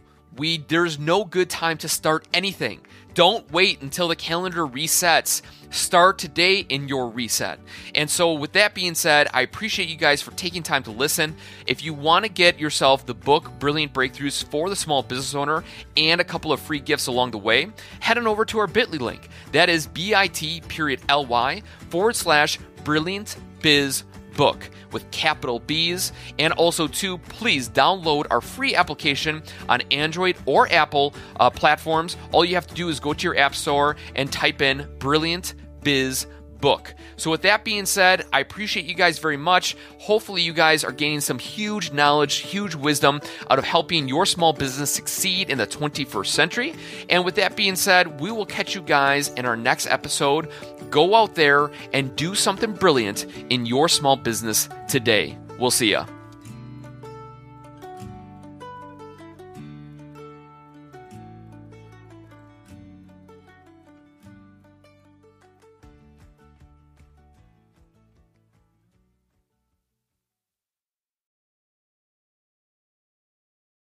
there's no good time to start anything. Don't wait until the calendar resets. Start today in your reset. And so with that being said, I appreciate you guys for taking time to listen. If you want to get yourself the book, Brilliant Breakthroughs for the Small Business Owner, and a couple of free gifts along the way, head on over to our bit.ly link. That is bit.ly/brilliantbizbook with capital B's. And also, too, please download our free application on Android or Apple platforms. All you have to do is go to your app store and type in Brilliant Biz Book. So with that being said, I appreciate you guys very much. Hopefully you guys are gaining some huge knowledge, huge wisdom out of helping your small business succeed in the 21st century. And with that being said, we will catch you guys in our next episode. Go out there and do something brilliant in your small business today. We'll see ya.